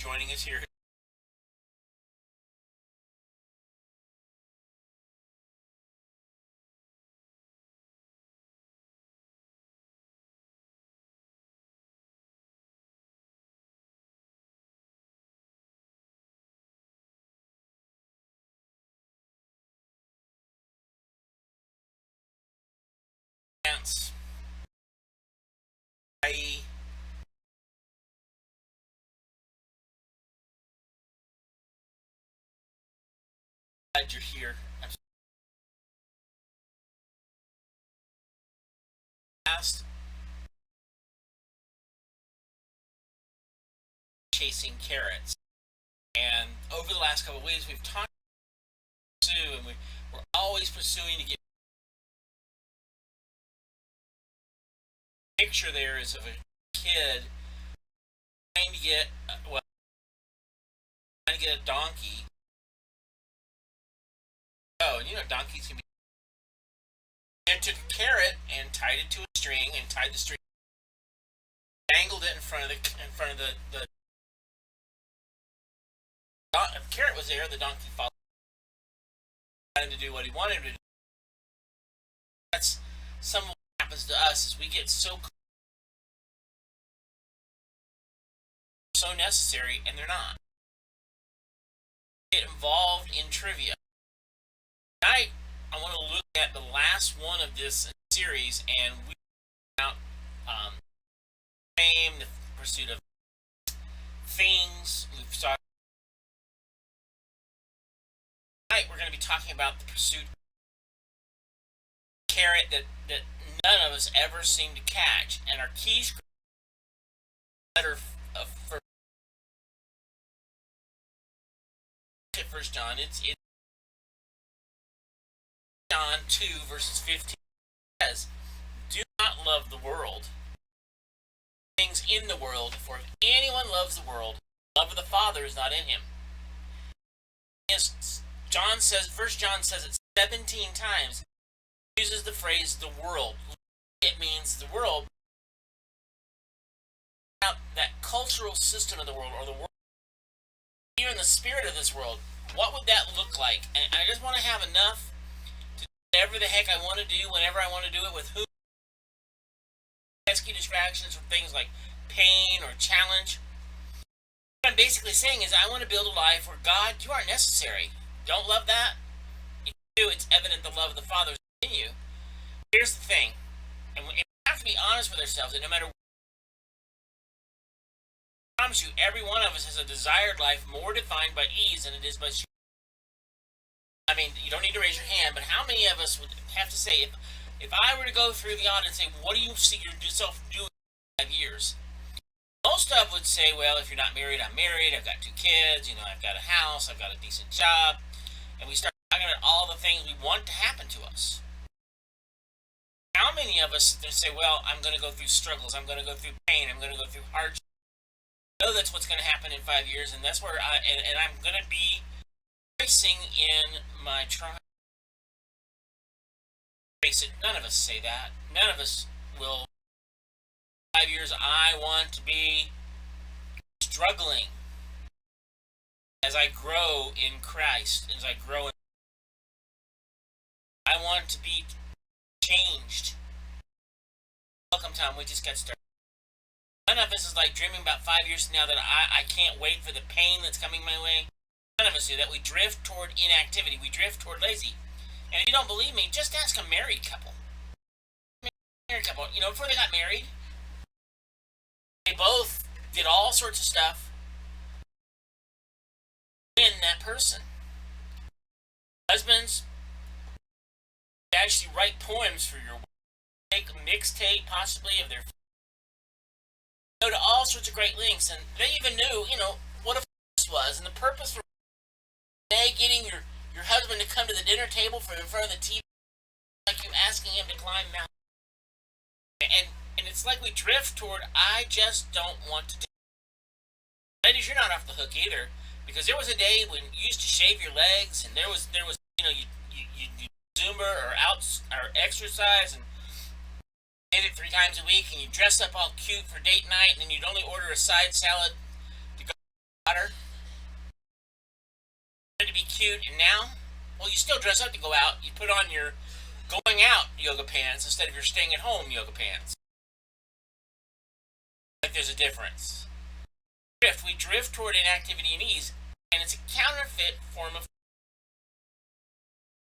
joining us here. I glad you're here. I'm fast chasing carrots, and over the last couple of weeks, we've talked to Sue, and we're always pursuing to get. The picture there is of a kid trying to get trying to get a donkey. Oh, and donkeys can be. And took a carrot and tied it to a string and tied the string, dangled it in front of the if the carrot was there, the donkey followed. Got him to do what he wanted him to do. That's some of what happens to us is we get so necessary, and they're not. Get involved in trivia. Tonight, I want to look at the last one of this series, and we about fame, the pursuit of things. We've talked. Tonight, we're going to be talking about the pursuit of carrot that none of us ever seem to catch, and our key script letter for First John. It's John 2 verses 15 says, "Do not love the world, things in the world. For if anyone loves the world, the love of the Father is not in him." As John says, First John says it 17 times. He uses the phrase "the world." It means the world, that cultural system of the world, or the world. Here in the spirit of this world, what would that look like? And I just want to have enough to do whatever the heck I want to do, whenever I want to do it, with who. Pesky distractions from things like pain or challenge. What I'm basically saying is I want to build a life where, God, you aren't necessary. Don't love that? If you do, it's evident the love of the Father is in you. Here's the thing, and we have to be honest with ourselves, that no matter what, I promise you, every one of us has a desired life more defined by ease than it is by struggle. I mean, you don't need to raise your hand, but how many of us would have to say, if I were to go through the audit and say, what do you see yourself doing in 5 years? Most of would say, well, if you're not married, I'm married, I've got 2 kids, I've got a house, I've got a decent job, and we start talking about all the things we want to happen to us. How many of us say, well, I'm going to go through struggles, I'm going to go through pain, I'm going to go through hardship. I know that's what's going to happen in 5 years, and that's where I'm going to be rejoicing in my trial. Face it, none of us say that. None of us will. 5 years, I want to be struggling as I grow in Christ, as I grow in. I want to be changed. Welcome, Tom. We just got started. None of us is like dreaming about 5 years from now that I can't wait for the pain that's coming my way. None of us do that. We drift toward inactivity. We drift toward lazy. And if you don't believe me, just ask a married couple. Before they got married, they both did all sorts of stuff in that person. Husbands actually write poems for your wife, make a mixtape possibly of their. Go to all sorts of great lengths, and they even knew, what a was, and the purpose for getting your husband to come to the dinner table from in front of the TV, like you asking him to climb mountains. And it's like we drift toward, I just don't want to do it. Ladies, you're not off the hook either, because there was a day when you used to shave your legs, and there was you Zumba or exercise, and did it 3 times a week, and you dress up all cute for date night, and then you'd only order a side salad to go daughter wanted to be cute, and now, well, you still dress up to go out. You put on your going out yoga pants instead of your staying at home yoga pants. Like there's a difference. We drift toward inactivity and ease, and it's a counterfeit form of.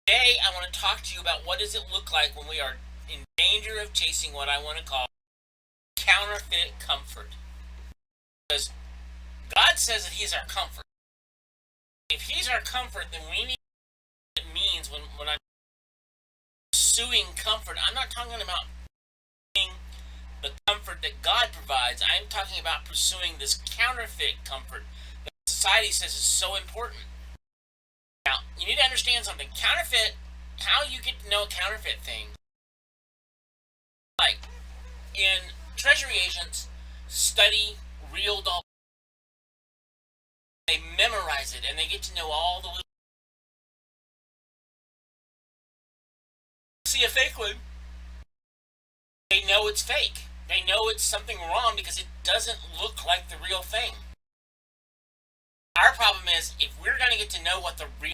Today, I want to talk to you about what does it look like when we are in danger of chasing what I want to call counterfeit comfort. Because God says that He's our comfort. If He's our comfort, then we need what it means when I'm pursuing comfort. I'm not talking about the comfort that God provides. I'm talking about pursuing this counterfeit comfort that society says is so important. Now, you need to understand something. Counterfeit, how you get to know counterfeit things. Like, in treasury agents study real dollars. They memorize it and they get to know all the little. See a fake one. They know it's fake. They know it's something wrong because it doesn't look like the real thing. Our problem is if we're going to get to know what real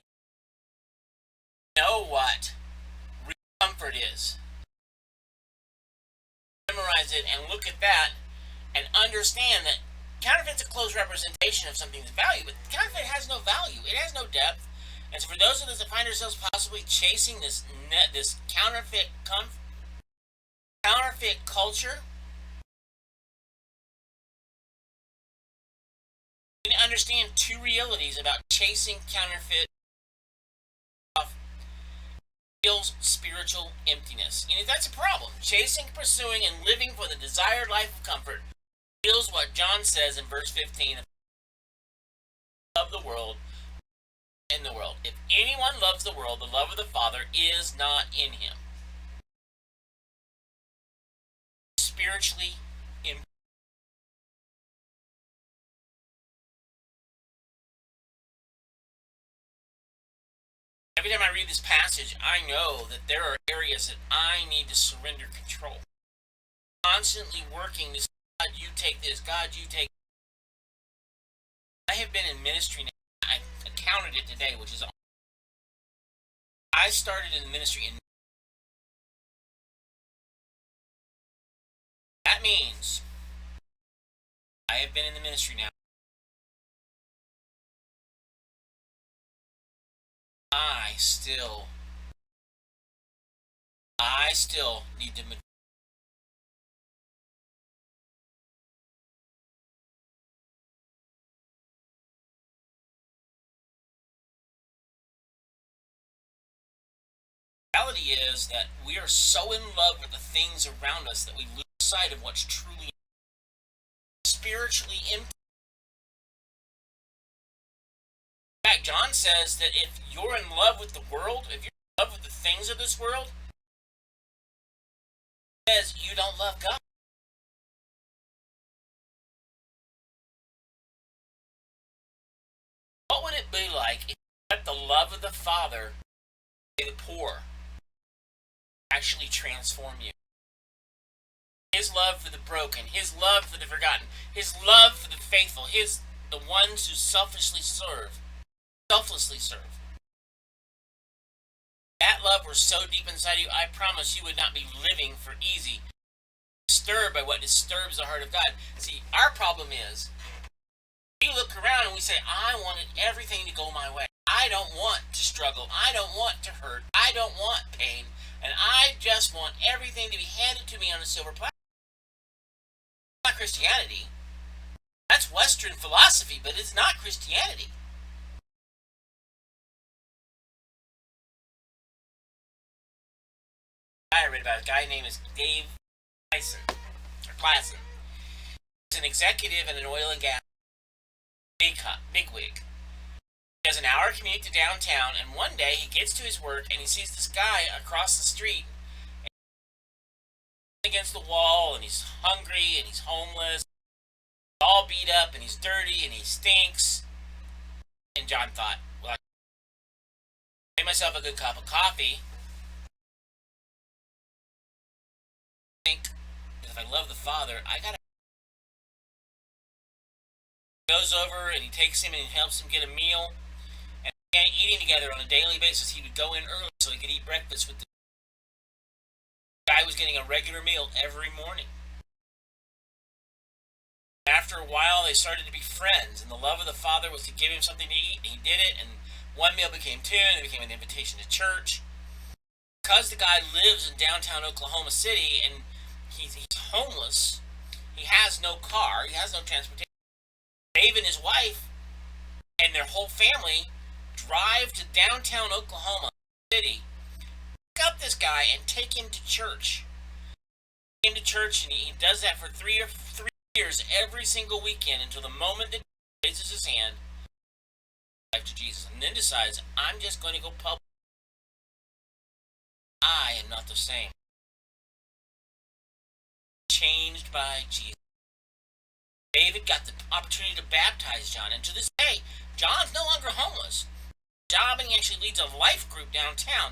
comfort is, memorize it and look at that and understand that counterfeit's a close representation of something's value, but counterfeit has no value. It has no depth. And so for those of us that find ourselves possibly chasing this counterfeit culture, we need to understand two realities about chasing counterfeit feels spiritual emptiness. And that's a problem. Chasing, pursuing, and living for the desired life of comfort feels what John says in verse 15 of the world in the world. If anyone loves the world, the love of the Father is not in him. Spiritually empty. Every time I read this passage, I know that there are areas that I need to surrender control. Constantly working this, God, you take this, God, you take. I have been in ministry now. I counted it today, which is. I started in the ministry in. That means I have been in the ministry now. I still need to. The reality is that we are so in love with the things around us that we lose sight of what's truly spiritually empty. In fact, John says that if you're in love with the world, if you're in love with the things of this world, he says you don't love God. What would it be like if you let the love of the Father, the poor, actually transform you? His love for the broken, His love for the forgotten, His love for the faithful, the ones who selflessly serve. That love were so deep inside you, I promise you would not be living for easy, disturbed by what disturbs the heart of God. See, our problem is, we look around and we say, I wanted everything to go my way. I don't want to struggle. I don't want to hurt. I don't want pain. And I just want everything to be handed to me on a silver platter. It's not Christianity. That's Western philosophy, but it's not Christianity. I read about a guy named Dave Klassen. He's an executive in an oil and gas bigwig. He has an hour commute to downtown, and one day he gets to his work and he sees this guy across the street against the wall, and he's hungry and he's homeless, all beat up and he's dirty and he stinks. And John thought, well, I made myself a good cup of coffee. I think if I love the Father, I gotta Goes over and he takes him and he helps him get a meal. And they began eating together on a daily basis. He would go in early so he could eat breakfast with the guy. Was getting a regular meal every morning. After a while, they started to be friends, and the love of the father was to give him something to eat, and he did it, and one meal became two, and it became an invitation to church. Because the guy lives in downtown Oklahoma City, and he's homeless, he has no car, he has no transportation. Dave and his wife and their whole family drive to downtown Oklahoma City, pick up this guy, and take him to church. Take him to church, and he does that for 3 years every single weekend until the moment that he raises his hand to Jesus, and then decides, I'm just going to go public. I am not the same. Changed by Jesus. David got the opportunity to baptize John, and to this day, John's no longer homeless. Job, and he actually leads a life group downtown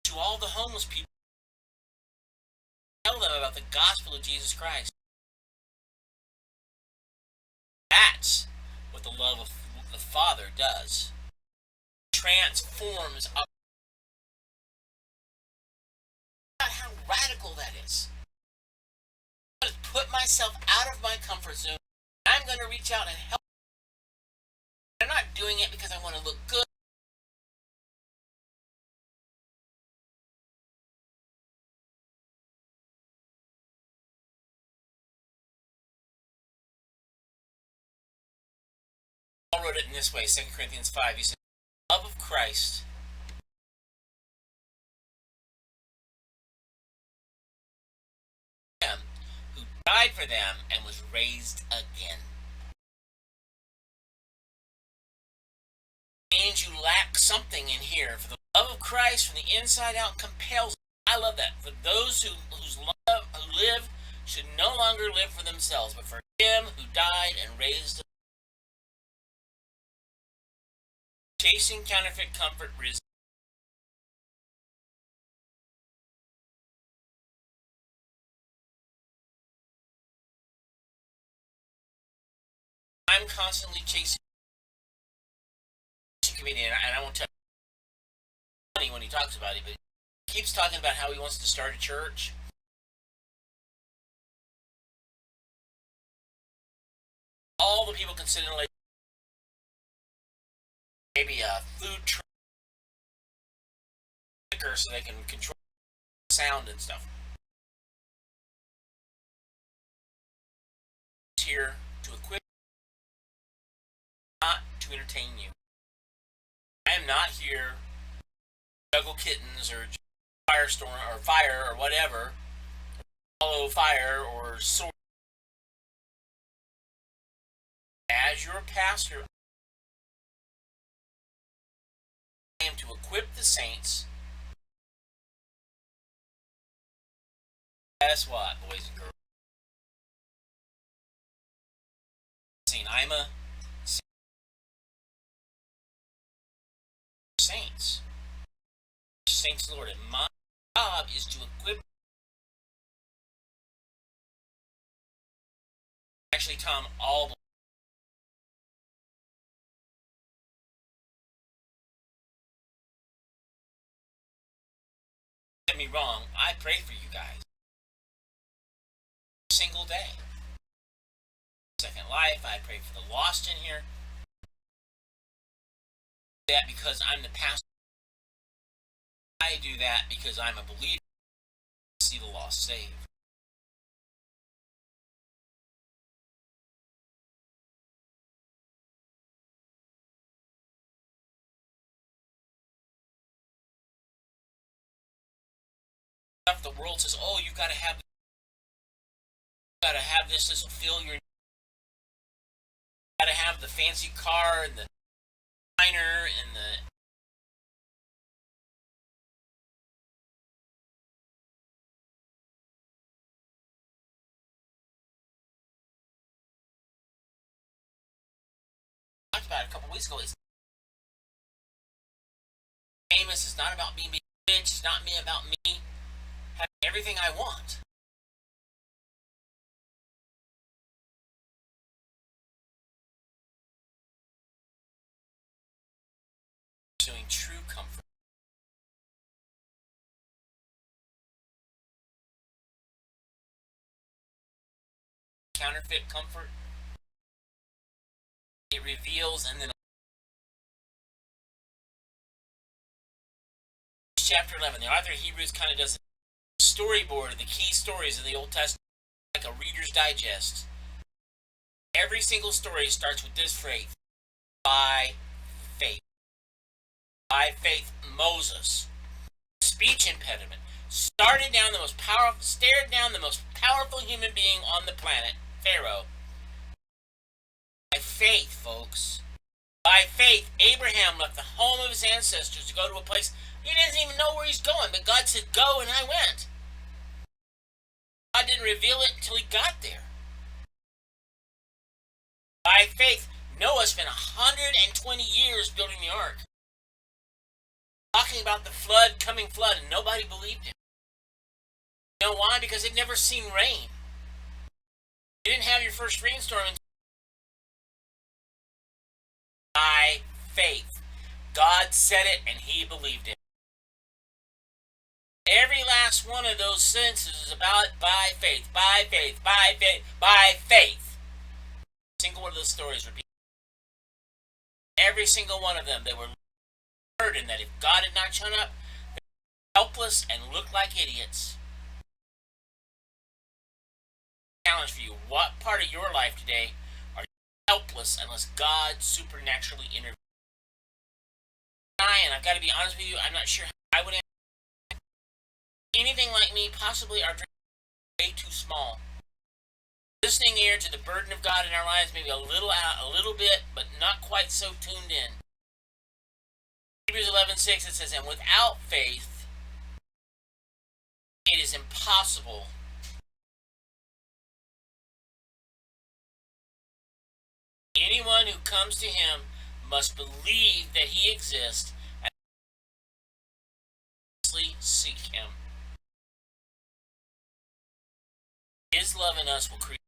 to all the homeless people. Tell them about the gospel of Jesus Christ. That's what the love of the Father does. Transforms us. How radical that is. I'm going to put myself out of my comfort zone. I'm going to reach out and help. I'm not doing it because I want to look good. Paul wrote it in this way, 2 Corinthians 5. He said, the love of Christ who died for them and was raised again. It means you lack something in here. For the love of Christ from the inside out compels. I love that. For those who live should no longer live for themselves, but for him who died and raised. Chasing counterfeit comfort resists. I'm constantly chasing comedian, and I won't tell you when he talks about it, but he keeps talking about how he wants to start a church. All the people consider like maybe a food truck so they can control sound and stuff. Here to equip, not to entertain you. I am not here to juggle kittens or firestorm or fire or whatever, follow fire or sword. As your pastor, I am to equip the saints. Guess what, boys and girls? I'm a saints. Saints, Lord, and my job is to equip. Actually, Tom, all don't get me wrong, I pray for you guys. Every single day. Second Life, I pray for the lost in here. That because I'm the pastor. I do that because I'm a believer. I see the lost saved. The world says, "Oh, you got to have this. This will fill your. You got to have the fancy car and the diner and the." I talked about it a couple weeks ago. It's famous. It's not about me being rich. It's not about me having everything I want. comfort. Counterfeit comfort. It reveals, and then chapter 11, the author of Hebrews kind of does a storyboard of the key stories of the Old Testament, like a Reader's Digest. Every single story starts with this phrase: by faith. By faith, Moses, speech impediment, stared down the most powerful human being on the planet, Pharaoh. By faith, folks. By faith, Abraham left the home of his ancestors to go to a place he doesn't even know where he's going, but God said, go, and I went. God didn't reveal it until he got there. By faith, Noah spent 120 years building the ark, talking about the coming flood, and nobody believed him. You know why? Because they'd never seen rain. You didn't have your first rainstorm until by faith. God said it, and he believed it. Every last one of those sentences is about by faith, by faith, by faith, by faith. Every single one of those stories repeat. Every single one of them, they were certain that if God had not shown up, they were helpless and looked like idiots. Challenge for you: what part of your life today are you helpless unless God supernaturally intervenes? And I've got to be honest with you, I'm not sure how I would answer. Anything like me, possibly our dreams are way too small. Listening ear to the burden of God in our lives, maybe a little bit, but not quite so tuned in. Hebrews 11:6, it says, and without faith, it is impossible anyone who comes to him must believe that he exists and seek him. His love in us will create.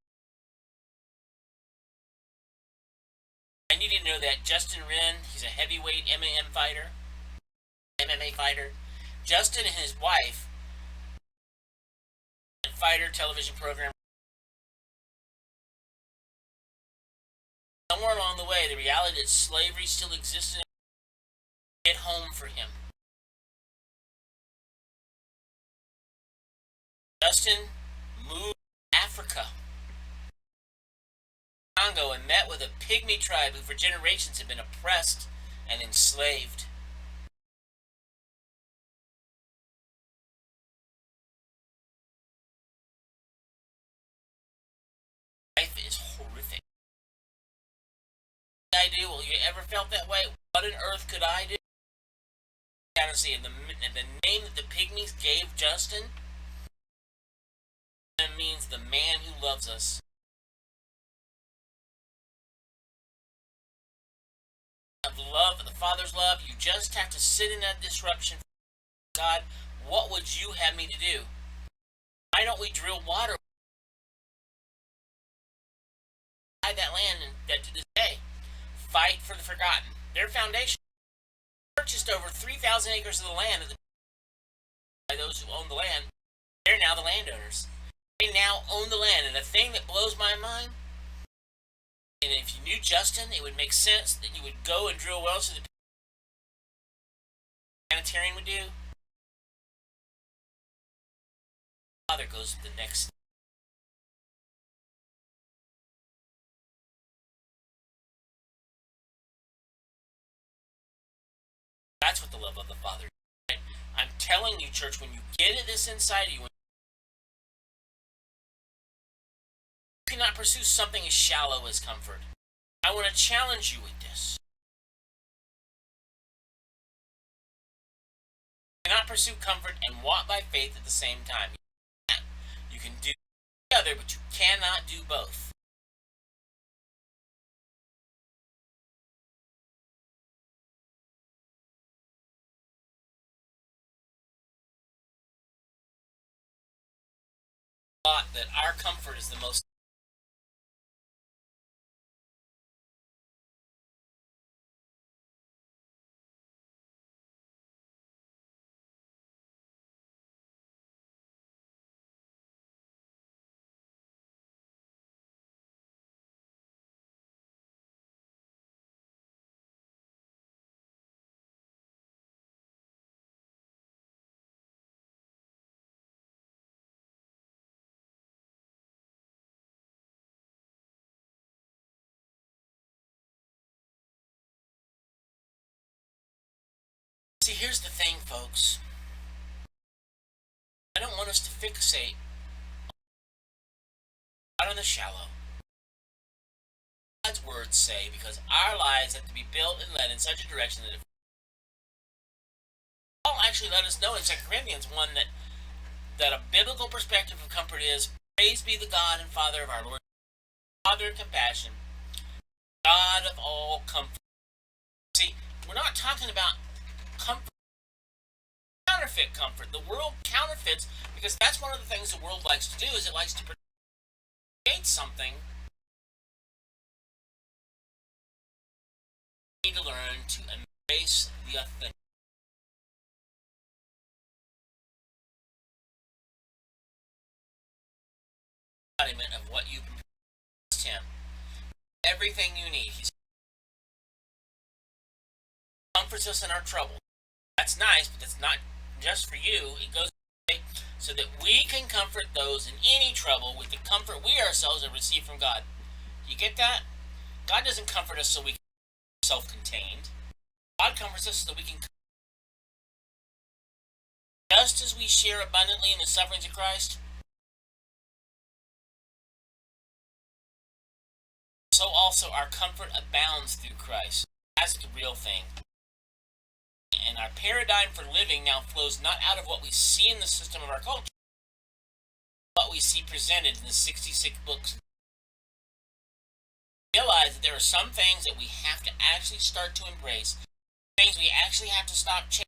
I need you to know that Justin Wren, he's a heavyweight MMA fighter. Justin and his wife, fighter television program. Somewhere along the way, the reality that slavery still existed hit home for him. Justin moved to Africa, Congo, and met with a pygmy tribe who for generations had been oppressed and enslaved. Life is horrific. What did I do? Well, you ever felt that way? What on earth could I do? Kind of see, and the name that the pygmies gave Justin means the man who loves us. Of love, the Father's love, you just have to sit in that disruption. God, what would you have me to do? Why don't we drill water? Buy that land, and that to this day, fight for the forgotten. Their foundation purchased over 3,000 acres of the land by those who own the land. They're now the landowners. They now own the land, and the thing that blows my mind, and if you knew Justin, it would make sense that you would go and drill wells so the humanitarian would do. Father goes to the next step. That's what the love of the Father is. I'm telling you, church, when you get this inside of you, you cannot pursue something as shallow as comfort. I want to challenge you with this. You cannot pursue comfort and walk by faith at the same time. You can do the other, but you cannot do both. Thought that our comfort is the most See, here's the thing, folks. I don't want us to fixate out on the shallow. God's words say, because our lives have to be built and led in such a direction that Paul actually let us know in 2 Corinthians 1 that a biblical perspective of comfort is, praise be the God and Father of our Lord, Father of compassion, God of all comfort. See, we're not talking about comfort, counterfeit comfort. The world counterfeits, because that's one of the things the world likes to do, is it likes to create something. We need to learn to embrace the authentic embodiment of what you've been promised Him. Everything you need. He comforts us in our trouble. That's nice, but that's not just for you. It goes away so that we can comfort those in any trouble with the comfort we ourselves have received from God. You get that? God doesn't comfort us so we can be self-contained. God comforts us so that we can, just as we share abundantly in the sufferings of Christ, so also our comfort abounds through Christ. That's the real thing. And our paradigm for living now flows not out of what we see in the system of our culture, but what we see presented in the 66 books. Realize that there are some things that we have to actually start to embrace, things we actually have to stop chasing.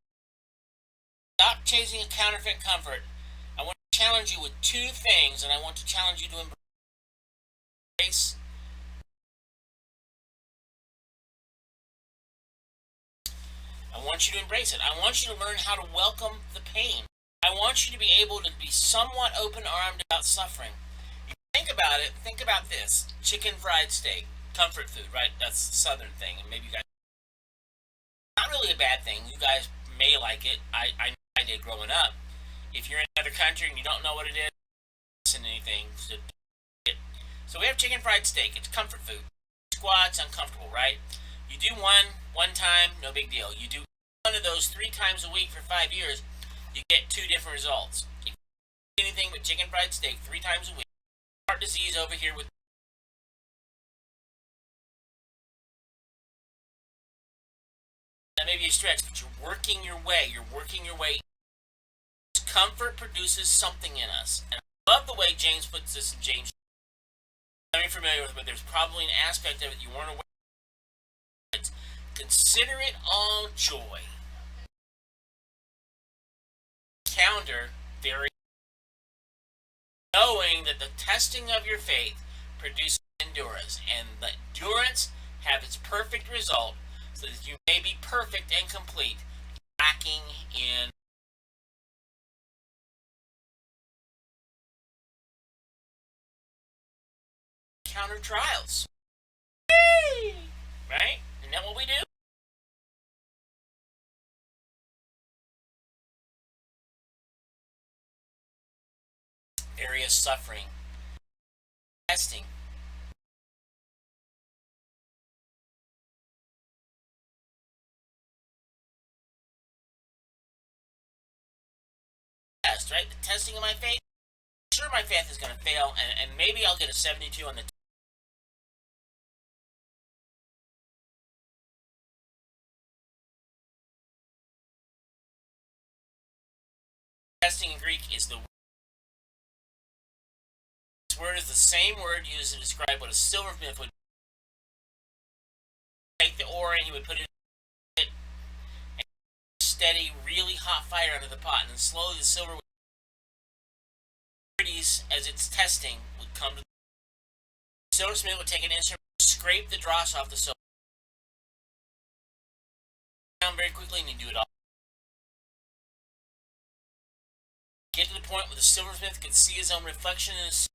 Stop chasing a counterfeit comfort. I want to challenge you with two things, and I want to challenge you to embrace. I want you to embrace it. I want you to learn how to welcome the pain. I want you to be able to be somewhat open-armed about suffering. If you think about it, think about this. Chicken fried steak. Comfort food, right? That's a southern thing, and maybe you guys... Not really a bad thing. You guys may like it. I did growing up. If you're in another country and you don't know what it is, listen to anything. So we have chicken fried steak. It's comfort food. Squats, uncomfortable, right? You do one time, no big deal. You do one of those 3 times a week for 5 years, you get 2 different results. If you do anything but chicken fried steak 3 times a week, heart disease over here with... That may be a stretch, but you're working your way. You're working your way. Comfort produces something in us. And I love the way James puts this in James. I'm familiar with it, but there's probably an aspect of it you weren't aware of. Consider it all joy. Counter very, knowing that the testing of your faith produces endurance, and the endurance have its perfect result, so that you may be perfect and complete, lacking in counter trials. Yay! Right? Isn't that what we do? Various suffering, testing. Test, right? The testing of my faith. Sure, my faith is going to fail, and maybe I'll get a 72 on the testing in Greek is the this word is the same word used to describe what a silversmith would take the ore and he would put it in and steady, really hot fire under the pot, and then slowly the silver would, as it's testing, would come to the silversmith would take an instrument, scrape the dross off the silver down very quickly, and he'd do it all. Get to the point where the silversmith could see his own reflection in his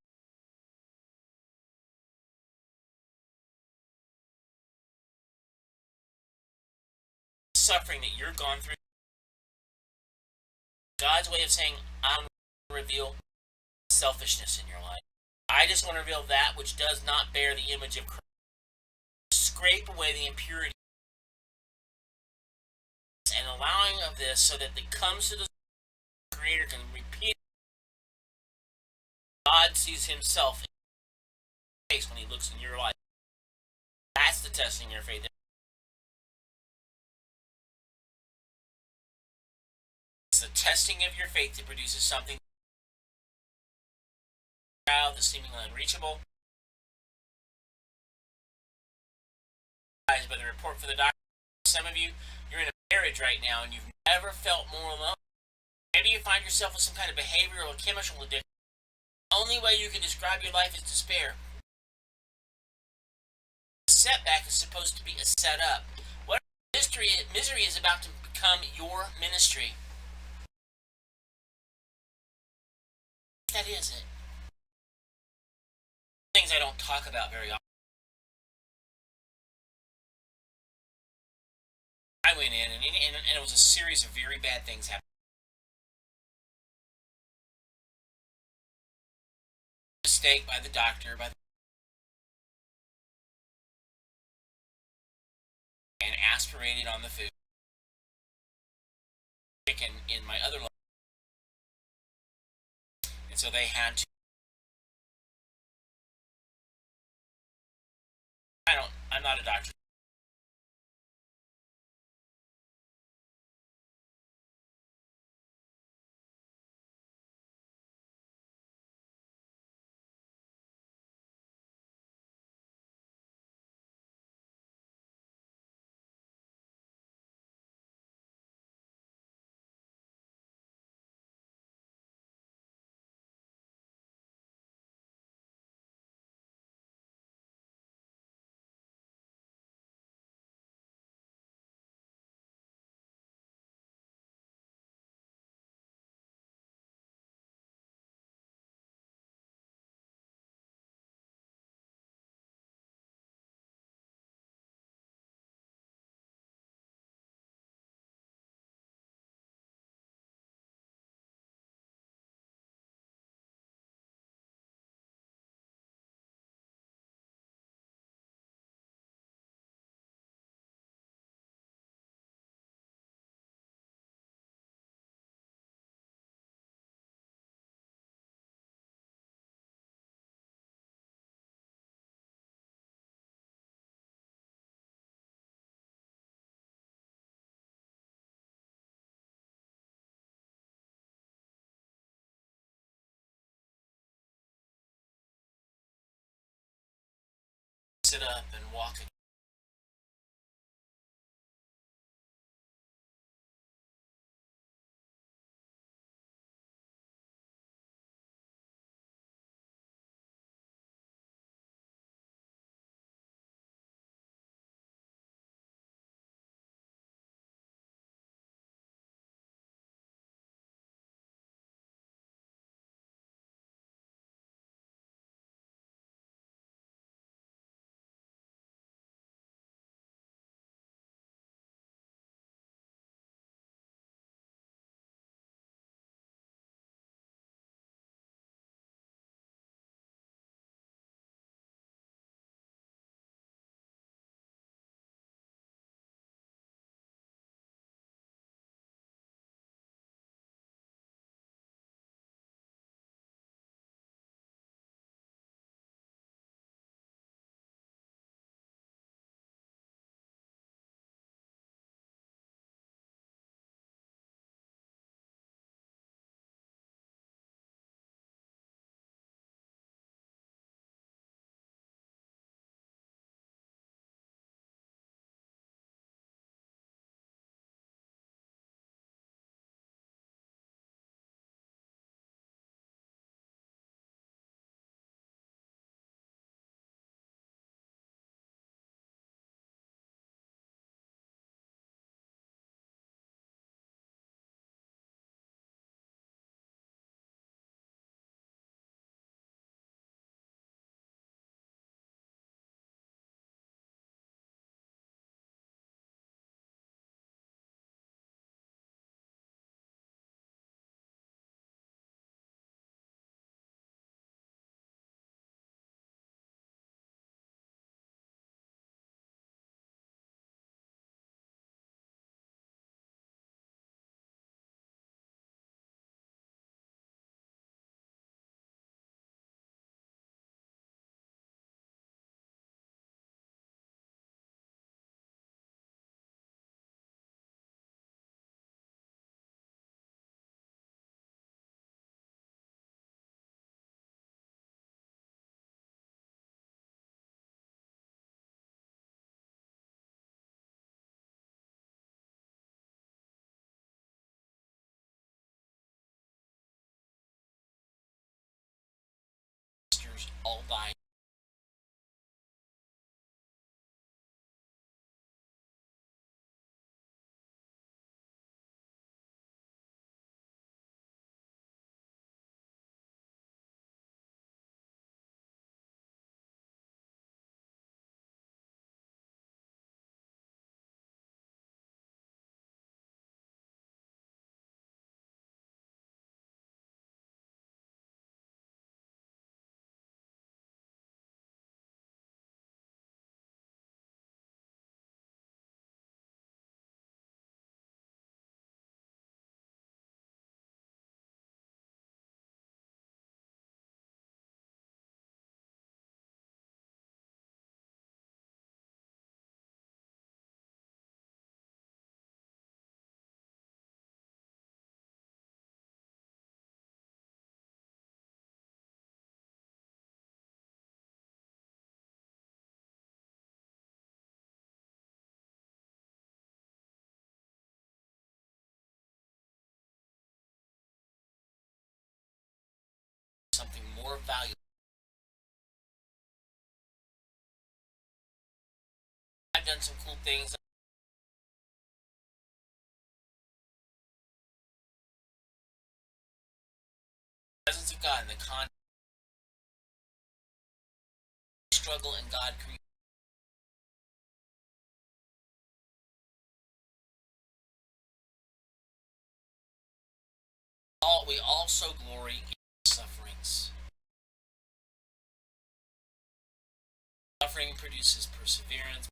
suffering that you're gone through. God's way of saying, I want to reveal selfishness in your life. I just want to reveal that which does not bear the image of Christ. Scrape away the impurity and allowing of this so that it comes to the Creator can repeat. God sees Himself in your face when He looks in your life. That's the testing your faith. It's the testing of your faith that produces something that's seemingly unreachable. By the report for the doctor, some of you, you're in a marriage right now and you've never felt more alone. Maybe you find yourself with some kind of behavioral or chemical addiction. The only way you can describe your life is despair. A setback is supposed to be a setup. What misery is about to become your ministry. That is it. Things I don't talk about very often. I went in and it was a series of very bad things happening. Mistake by the doctor, and aspirated on the food. Chicken in my other lunch. And so they had to. I'm not a doctor. Sit up and walk. sinners all died. Something more valuable. I've done some cool things. The presence of God in the con struggle and God create. We also glory in sufferings. Suffering produces perseverance.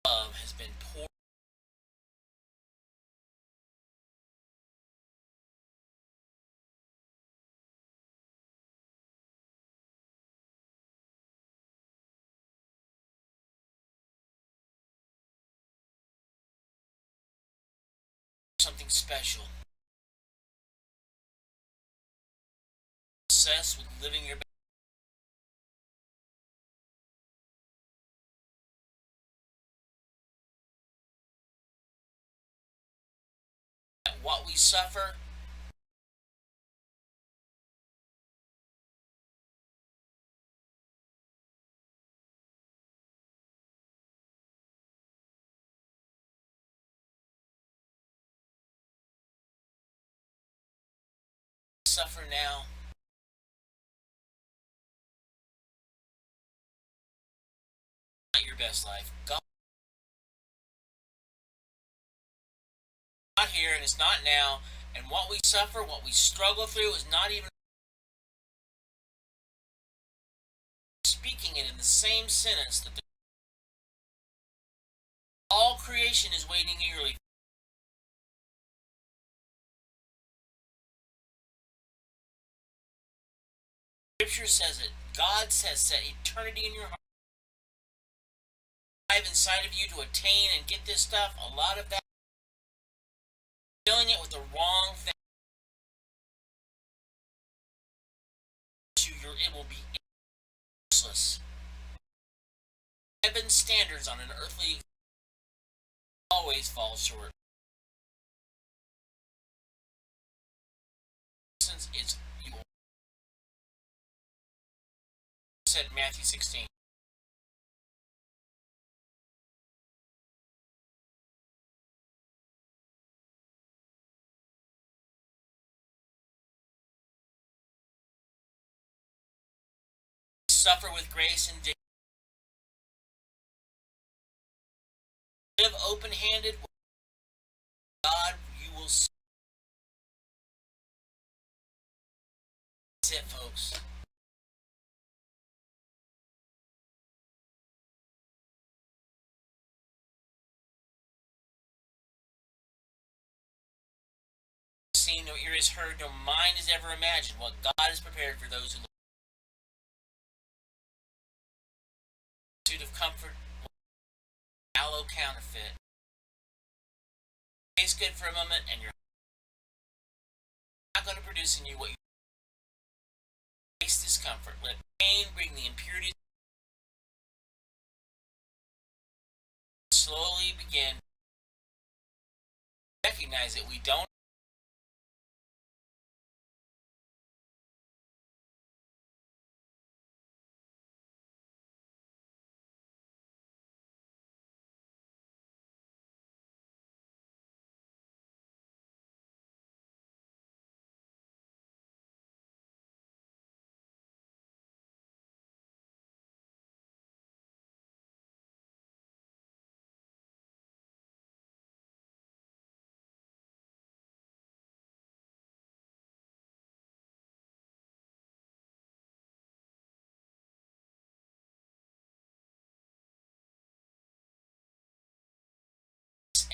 Love has been poured. Something special. Obsessed with living your best. What we suffer now, not your best life. God not here and it's not now. And what we suffer, what we struggle through is not even speaking it in the same sentence that all creation is waiting eagerly. Scripture says it. God says set eternity in your heart. Inside of you to attain and get this stuff. A lot of that filling it with the wrong thing. It will be useless. Heaven's standards on an earthly always fall short. Since it's you said in Matthew 16. Suffer with grace and dignity. Live open-handed with God, you will see. That's it, folks. Seen, no ear is heard, no mind has ever imagined what God has prepared for those who look. Pursuit of comfort, shallow counterfeit. Tastes good for a moment, and you're not going to produce in you what you face discomfort. Let pain bring the impurities. Slowly begin recognize recognize it. We don't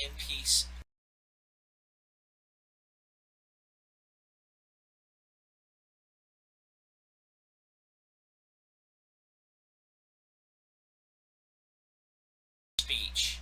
in peace. Speech.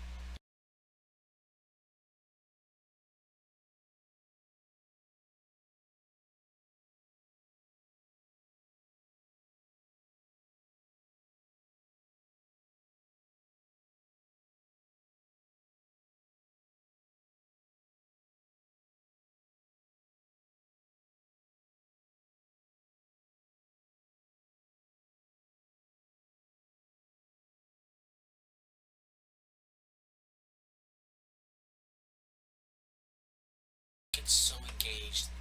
Get so engaged.